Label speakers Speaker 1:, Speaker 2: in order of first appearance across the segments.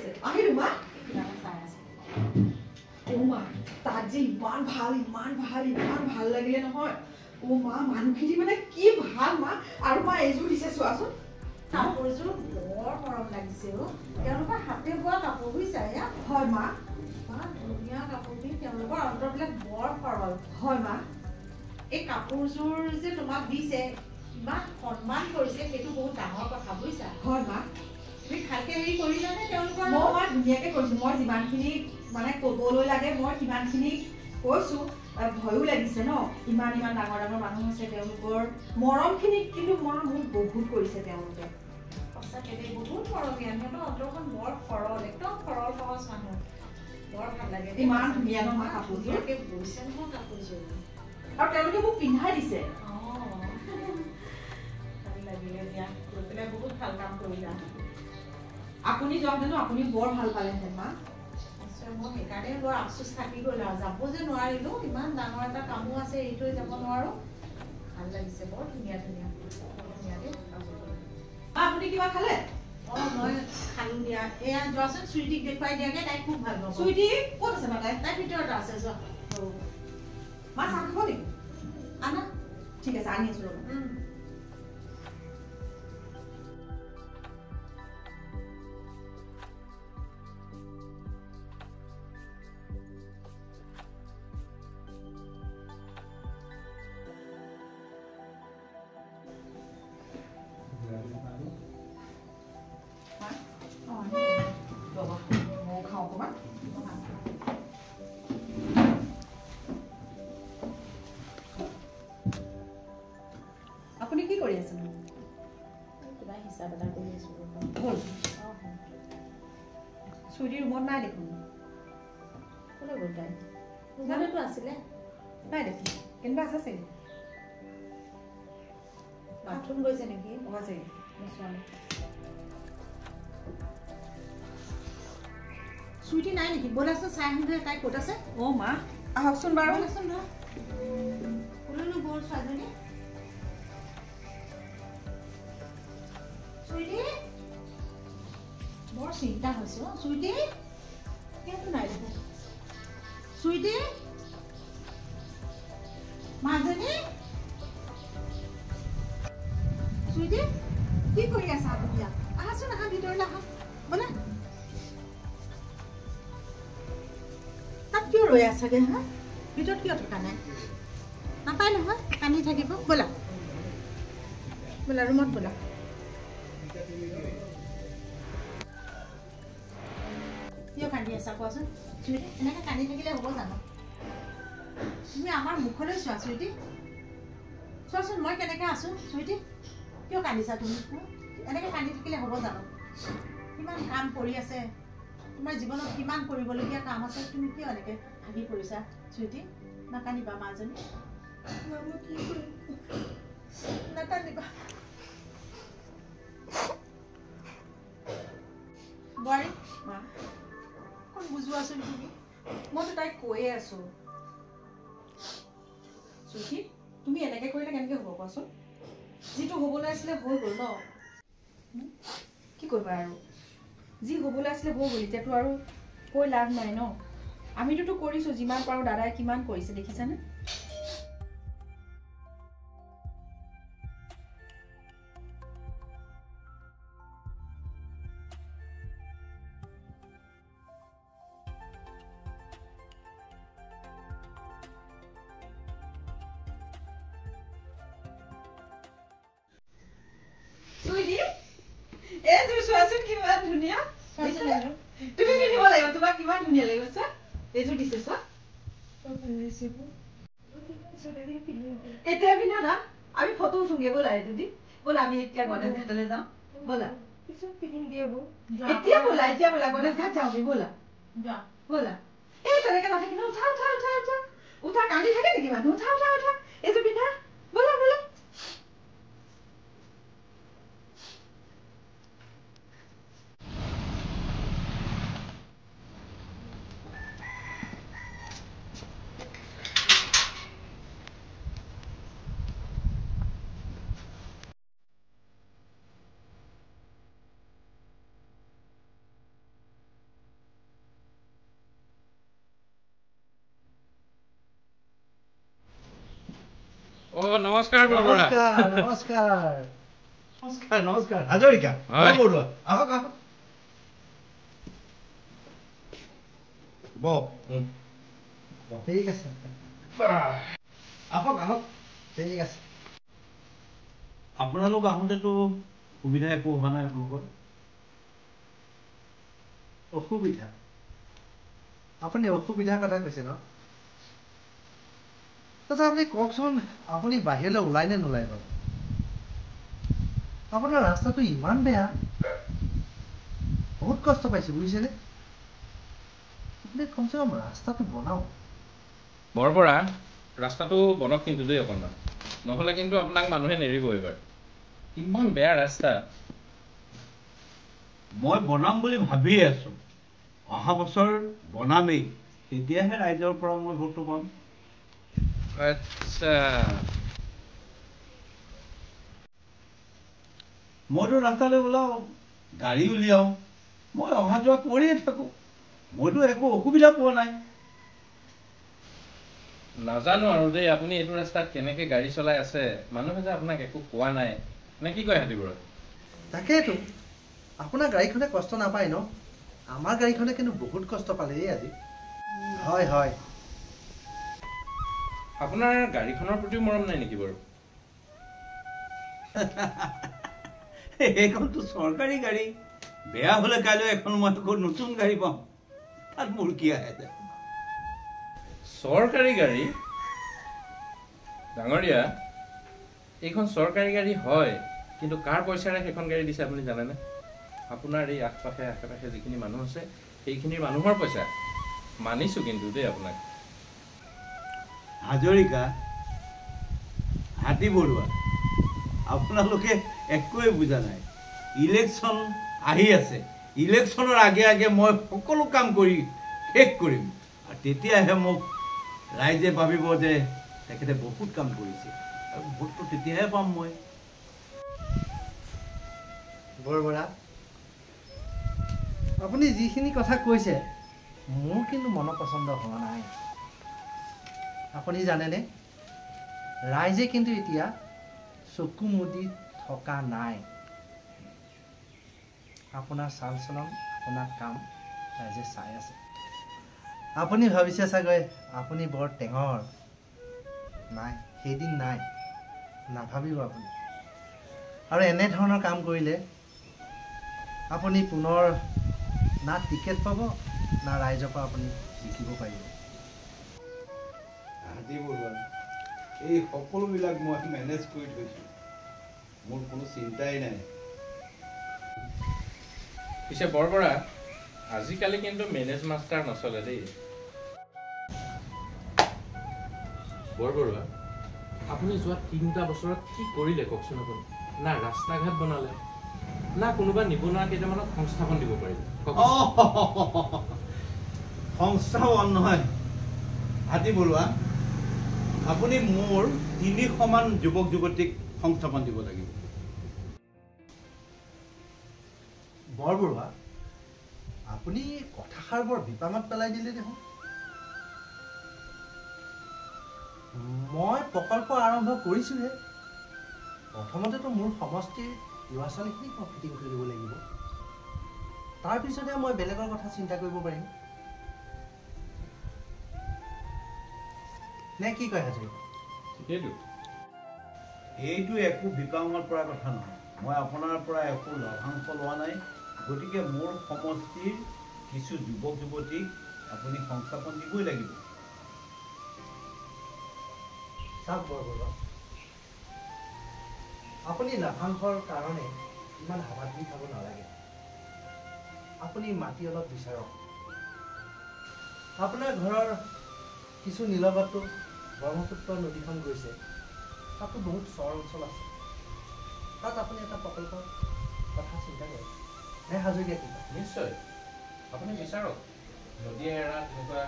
Speaker 1: আছে আহিলো মা ও মা তাত যে ইমান ভাল লাগিলে নহয় ও মা মানুহখিনি মানে কি ভাল মা আৰু মা এইযোৰ দিছে চোৱাচোন
Speaker 2: কাপোৰযোৰ বৰ মৰম লাগিছে তেওঁলোকৰ হাতে বোৱা কাপোৰ বুজিছা
Speaker 1: হয় মা
Speaker 2: ইমান ধুনীয়া কাপোৰ দি তেওঁলোকৰ অন্তৰবিলাক বৰ সৰল
Speaker 1: হয় মা
Speaker 2: এই কাপোৰযোৰ যে তোমাক দিছে ইমান সন্মান কৰিছে সেইটো বহুত ডাঙৰ কথা বুজিছা
Speaker 1: হয় মা
Speaker 2: তুমি ভালকে হেৰি কৰিলানে তেওঁলোকৰ
Speaker 1: মই মা ধুনীয়াকে কৰিছো মই যিমানখিনি মানে ক'বলৈ লাগে মই সিমানখিনি কৈছো ভয়ো লাগিছে ন ইমান ডাঙৰ মানুহ আছে তেওঁলোকৰ মৰমখিনি কিন্তু মা মোক বহুত কৰিছে তেওঁলোকে
Speaker 2: সঁচাকে দেই বহুত মৰমীয়া সিহঁতৰ অন্তৰখন বৰ সৰল একদম সৰল সহজ মানুহ বৰ ভাল লাগে
Speaker 1: ইমান ধুনীয়া ন মা কাপোৰযোৰ
Speaker 2: বৈছে নহয় কাপোৰযোৰ
Speaker 1: আৰু তেওঁলোকে মোক পিন্ধাই দিছে
Speaker 2: ভাল লাগিলে দিয়া গৈ পেলাই বহুত ভাল কাম কৰিলা
Speaker 1: আপুনি যোৱাহেঁতেনো আপুনি বৰ ভাল পালেহেঁতেন মা
Speaker 2: মই সেইকাৰণে বৰ আফচোচ থাকি গ'ল আৰু যাব যে নোৱাৰিলো ইমান ডাঙৰ এটা কামো আছে এৰি থৈ যাব নোৱাৰো ভাল লাগিছে বৰ ধুনীয়া দেই
Speaker 1: আপুনি কিবা খালে
Speaker 2: মই খালো দিয়া এয়া যোৱাচোন চুইটিক দেখুৱাই দিয়াগে তাই খুব ভাল পাব
Speaker 1: চুইটি ক'ত আছে মা
Speaker 2: তাই ভিতৰত আছে যোৱা
Speaker 1: মা চাহ খাব নেকি
Speaker 2: আনা
Speaker 1: ঠিক আছে আনি আছো ৰ'ব আপুনি কি কৰি আছে
Speaker 2: কিবা হিচাপ এটা কৰি আছো
Speaker 1: হ'ল চুইটিৰ ৰুমত নাই দেখোন
Speaker 2: কোনে গ'ল তাই ৰুমতেতো আছিলে
Speaker 1: নাই দেখোন কেনিবা আছে চাগে
Speaker 2: বাথৰুম গৈছে নেকি
Speaker 1: চাগে
Speaker 2: চুইটি নাই নেকি ব'লাচোন চাই আহোঁগৈ তাই ক'ত আছে
Speaker 1: মা আহকচোন বাৰু
Speaker 2: ব'লাচোন কোনেনো গ'ল ছোৱালীজনী চুইটি বৰ চিন্তা হৈছে চুইটি কিয়তো নাই দেখোন চুইটি মাজনী চুইটি কি কৰি আছা আপুনি আহাচোন আহা ভিতৰলৈ আহা বোলে তাত কিয় ৰৈ আছাগে হা ভিতৰত কিয় থকা নাই নাপায় নহয় কান্দি থাকিব ব'লা ব'লা ৰুমত ব'লা কিয় কান্দি আছা কোৱাচোন চুইটি এনেকৈ কান্দি থাকিলে হ'ব জানো তুমি আমাৰ মুখলৈ চোৱা চুইটি চোৱাচোন মই কেনেকৈ আছোঁ চুইটি কিয় কান্দিছা তুমি এনেকৈ কান্দি থাকিলে হ'ব জানো কিমান কাম কৰি আছে তোমাৰ জীৱনত কিমান কৰিবলগীয়া কাম আছে তুমি কিয় এনেকৈ ভাগি পৰিছা চুইটি নাকান্দিবা মাজনী নাকান্দিবা বোৱাৰী
Speaker 1: মা
Speaker 2: অকণ বুজোৱাচোন তুমি
Speaker 1: মইতো তাইক কৈয়ে আছো চুইটি তুমি এনেকৈ কৰিলে কেনেকৈ হ'ব কোৱাচোন যিটো হ'বলৈ আছিলে হৈ গ'ল ন কি কৰিবা আৰু যি হ'বলৈ আছিলে হৈ গ'ল এতিয়াতো আৰু কৈ লাভ নাই ন আমিতোতো কৰিছোঁ যিমান পাৰোঁ দাদাই কিমান কৰিছে দেখিছানে চুইটি এইযোৰ চোৱাচোন কিমান ধুনীয়া তুমি পিন্ধিব লাগিব তোমাক কিমান ধুনীয়া লাগিব চোৱা এইযোৰ দিছে চোৱা এতিয়া পিন্ধা না আমি ফটো উঠোগে ব'লা যদি ব'লা আমি এতিয়া গণেশ ঘাটলৈ যাওঁ ব'লা এতিয়া ব'লা গণেশ ঘাট যাওঁ ব'লা ব'লা এই তেনেকে নাথাকি উঠা উঠা উঠা উঠা উঠা কান্দি থাকে নেকি মানুহ উঠা উঠা উঠা এইযোৰ পিন্ধা ব'লা ব'লা
Speaker 3: নমস্কাৰ বৰবৰা।
Speaker 4: নমস্কাৰ নমস্কাৰ নমস্কাৰ হাজৰিকা বৰুৱা আহক আহক ঠিক আছে আহক আহক ঠিক আছে আপোনালোক আহোঁতেতো সুবিধা একো হোৱা নাই আপোনালোকৰ অসুবিধা আপুনি অসুবিধাৰ কথা কৈছে ন দাদা আপুনি কওকচোন আপুনি বাহিৰলৈ ওলাই নে নোলাই বাৰু আপোনাৰ ৰাস্তাটো ইমান বেয়া বহুত কষ্ট পাইছে বুজিছেনে আপুনি কমচে কম ৰাস্তাটো বনাওক
Speaker 3: বৰবৰা ৰাস্তাটো বনক কিন্তু দেই অকণমান নহ'লে কিন্তু আপোনাক মানুহে নেৰিব এইবাৰ ইমান বেয়া ৰাস্তা
Speaker 4: মই বনাম বুলি ভাবিয়ে আছো অহা বছৰ বনামেই তেতিয়াহে ৰাইজৰ পৰা মই ভোটটো পাম
Speaker 3: আচ্ছা
Speaker 4: মইতো ৰাস্তালৈ ওলাওঁ গাড়ী উলিয়াওঁ মই অহা যোৱা কৰিয়ে থাকোঁ মইতো একো অসুবিধা পোৱা নাই
Speaker 3: নাজানো আৰু দেই আপুনি এইটো ৰাস্তাত কেনেকৈ গাড়ী চলাই আছে মানুহে যে আপোনাক একো কোৱা নাই নে কি কয় হাতীবোৰত
Speaker 5: তাকেইতো আপোনাৰ গাড়ীখনে কষ্ট নাপায় ন আমাৰ গাড়ীখনে কিন্তু বহুত কষ্ট পালে আজি হয় হয়
Speaker 3: আপোনাৰ গাড়ীখনৰ প্ৰতি মৰম নাই নেকি বাৰু
Speaker 4: এইখনতো চৰকাৰী গাড়ী বেয়া হ'লে কাইলৈ এখন মই আকৌ নতুন গাড়ী পাম তাত মোৰ কি আহে
Speaker 3: চৰকাৰী গাড়ী ডাঙৰীয়া এইখন চৰকাৰী গাড়ী হয় কিন্তু কাৰ পইচাৰে সেইখন গাড়ী দিছে আপুনি জানেনে আপোনাৰ এই আশে পাশে যিখিনি মানুহ আছে সেইখিনি মানুহৰ পইচা মানিছোঁ কিন্তু দেই আপোনাক
Speaker 4: হাজৰিকা হাতী বৰুৱা আপোনালোকে একোৱে বুজা নাই ইলেকশ্যন আহি আছে ইলেকশ্যনৰ আগে আগে মই সকলো কাম কৰি শেষ কৰিম আৰু তেতিয়াহে মোক ৰাইজে ভাবিব যে তেখেতে বহুত কাম কৰিছে আৰু ভোটটো তেতিয়াহে পাম মই
Speaker 5: বৰবৰা আপুনি যিখিনি কথা কৈছে মোৰ কিন্তু মন পচন্দ হোৱা নাই আপুনি জানেনে ৰাইজে কিন্তু এতিয়া চকু মুদি থকা নাই আপোনাৰ চাল চলন আপোনাৰ কাম ৰাইজে চাই আছে আপুনি ভাবিছে চাগৈ আপুনি বৰ টেঙৰ নাই সেইদিন নাই নাভাবিব আপুনি আৰু এনেধৰণৰ কাম কৰিলে আপুনি পুনৰ না টিকেট পাব না ৰাইজৰ পৰা আপুনি জিকিব পাৰিব
Speaker 4: হাতী বৰুৱা এই সকলোবিলাক মই মেনেজ কৰি থৈছোঁ মোৰ কোনো চিন্তাই নাই
Speaker 3: পিছে বৰবৰা আজিকালি কিন্তু মেনেজ মাষ্টাৰ নচলে দেই বৰবৰুৱা আপুনি যোৱা ৩টা বছৰত কি কৰিলে কওকচোন আপুনি না ৰাস্তা ঘাট বনালে না কোনোবা নিবনুৱা কেইটামানক সংস্থাপন দিব পাৰিব
Speaker 4: সংস্থাপন নহয় হাতী বৰুৱা আপুনি মোৰ ৩০০ মান যুৱক যুৱতীক সংস্থাপন দিব লাগিব
Speaker 5: বৰবৰুৱা আপুনি কথাষাৰ বৰ বিপাঙত পেলাই দিলে দেখোন মই প্ৰকল্প আৰম্ভ কৰিছোঁহে প্ৰথমতেতো মোৰ সমষ্টিৰ ল'ৰা ছোৱালীখিনিক মই ফিটিং কৰি দিব লাগিব তাৰপিছতহে মই বেলেগৰ কথা চিন্তা কৰিব পাৰিম নে কি কয় হাজৰিকা
Speaker 3: ঠিকেইতো
Speaker 4: এইটো একো বিপাঙৰ পৰা কথা নহয় মই আপোনাৰ পৰা একো লাভাংশ লোৱা নাই গতিকে মোৰ সমষ্টিৰ কিছু যুৱক যুৱতীক আপুনি সংস্থাপন দিবই লাগিব
Speaker 5: চাওক বৰবৰুৱা আপুনি লাভাংশৰ কাৰণে ইমান হাবাথুৰি খাব নালাগে আপুনি মাটি অলপ বিচাৰক আপোনাৰ ঘৰৰ কিছু নিলগতো ব্ৰহ্মপুত্ৰ নদীখন গৈছে তাতো বহুত চৰ অঞ্চল আছে তাত আপুনি এটা প্ৰকল্পৰ কথা চিন্তা কৰে নে হাজৰিকা কি
Speaker 3: নিশ্চয় আপুনি বিচাৰক নদীয়ে এৰা তেনেকুৱা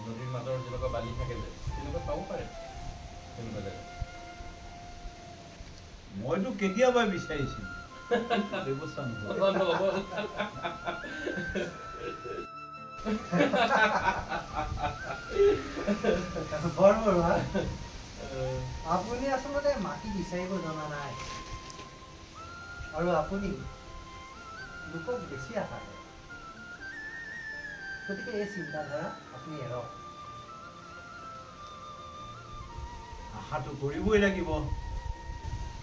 Speaker 3: নদীৰ মাজৰ যেনেকুৱা বালি থাকে যে তেনেকুৱা পাব পাৰে তেনেকুৱা জেগা
Speaker 4: মইতো কেতিয়াবা বিচাৰিছিলোঁ ব্যৱস্থা
Speaker 5: বৰবৰুৱা আপুনি আচলতে মাটি বিচাৰিব জনা নাই আৰু আপুনি লোকক বেছি আশা কৰে গতিকে এই চিন্তাধাৰা আপুনি এৰক
Speaker 4: আশাটো কৰিবই লাগিব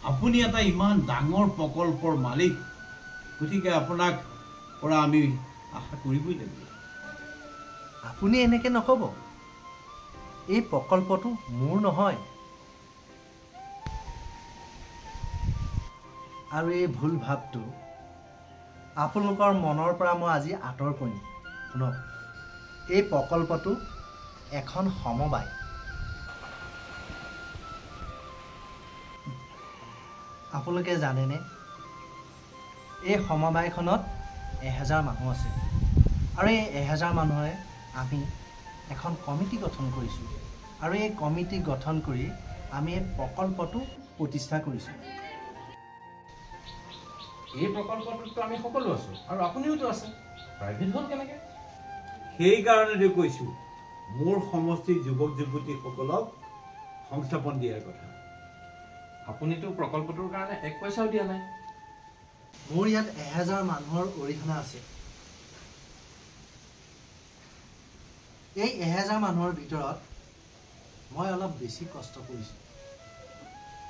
Speaker 4: আপুনি এটা ইমান ডাঙৰ প্ৰকল্পৰ মালিক গতিকে আপোনাক পৰা আমি আশা কৰিবই লাগিব
Speaker 5: আপুনি এনেকৈ নক'ব এই প্ৰকল্পটো মোৰ নহয় আৰু এই ভুল ভাৱটো আপোনালোকৰ মনৰ পৰা মই আজি আঁতৰ কৰিম শুনক এই প্ৰকল্পটো এখন সমবায় আপোনালোকে জানেনে এই সমবায়খনত 1000 মানুহ আছে আৰু এই 1000 মানুহে আমি এখন কমিটি গঠন কৰিছোঁ আৰু এই কমিটি গঠন কৰি আমি এই প্ৰকল্পটো প্ৰতিষ্ঠা কৰিছোঁ
Speaker 3: এই প্ৰকল্পটোতো আমি সকলো আছো আৰু আপুনিওতো আছে প্ৰাইভেট হ'ল কেনেকৈ
Speaker 4: সেইকাৰণে কৈছোঁ মোৰ সমষ্টিৰ যুৱক যুৱতীসকলক সংস্থাপন দিয়াৰ কথা
Speaker 3: আপুনিতো প্ৰকল্পটোৰ কাৰণে 1 পইচাও দিয়া নাই
Speaker 5: মোৰ ইয়াত 1000 মানুহৰ অৰিহণা আছে এই 1000 মানুহৰ ভিতৰত মই অলপ বেছি কষ্ট কৰিছোঁ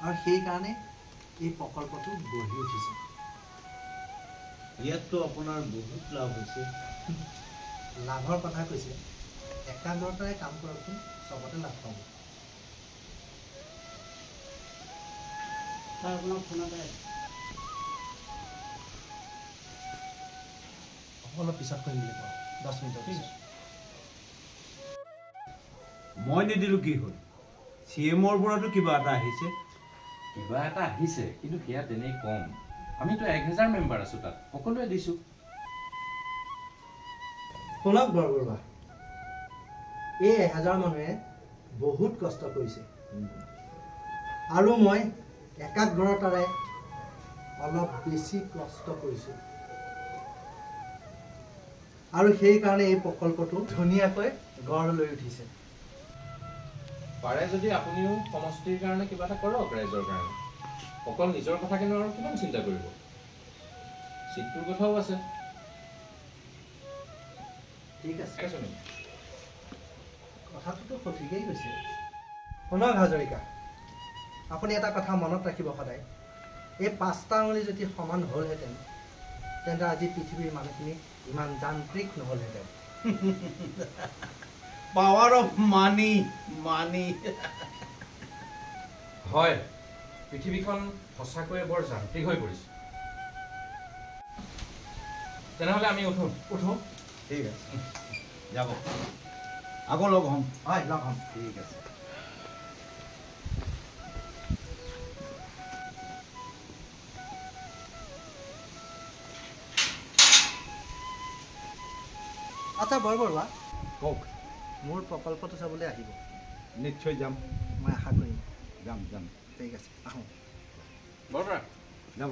Speaker 5: আৰু সেইকাৰণে এই প্ৰকল্পটো গঢ়ি উঠিছে
Speaker 4: ইয়াততো আপোনাৰ বহুত লাভ হৈছে
Speaker 5: লাভৰ কথা কৈছে একাগ্ৰতাৰে কাম কৰকচোন চবতে লাভ পাব
Speaker 2: আপোনাক ফোনতে
Speaker 5: অলপ পিছত কৰিম বুলি কোৱা 10 মিনিটৰ পিছত
Speaker 4: মই নিদিলোঁ কি হ'ল CMৰ পৰাতো কিবা এটা আহিছে
Speaker 3: কিবা এটা আহিছে কিন্তু সেয়া তেনেই কম আমিতো 1000 মেম্বাৰ আছো তাত সকলোৱে দিছোঁ
Speaker 5: শুনক বৰবৰুৱা এই 1000 মানুহে বহুত কষ্ট কৰিছে আৰু মই একাগ্ৰতাৰে অলপ বেছি কষ্ট কৰিছোঁ আৰু সেইকাৰণে এই প্ৰকল্পটো ধুনীয়াকৈ গঢ় লৈ উঠিছে
Speaker 3: পাৰে যদি আপুনিও সমষ্টিৰ কাৰণে কিবা এটা কৰক ৰাইজৰ কাৰণে অকল নিজৰ কথাখিনি আৰু কিমান চিন্তা কৰিব চিটটোৰ কথাও আছে
Speaker 5: ঠিক আছে কথাটোতো সঠিকেই কৈছে শুনক হাজৰিকা আপুনি এটা কথা মনত ৰাখিব সদায় এই 5টা আঙুলি যদি সমান হ'লহেঁতেন তেন্তে আজি পৃথিৱীৰ মানুহখিনি ইমান যান্ত্ৰিক নহ'লহেঁতেন
Speaker 4: পাৱাৰ অফ মানি মানি
Speaker 3: হয় পৃথিৱীখন সঁচাকৈয়ে বৰ যান্ত্ৰিক হৈ পৰিছে তেনেহ'লে আমি উঠো
Speaker 4: ঠিক আছে যাব আকৌ লগ হ'ম
Speaker 5: হয় লগ হ'ম
Speaker 4: ঠিক আছে
Speaker 5: আচ্ছা বৰবৰুৱা
Speaker 4: কওক
Speaker 5: মোৰ প্ৰকল্পটো চাবলৈ আহিব
Speaker 4: নিশ্চয় যাম
Speaker 5: মই আশা কৰিম
Speaker 4: যাম যাম
Speaker 5: ঠিক আছে আহোঁ
Speaker 3: বৰবৰা
Speaker 4: যাব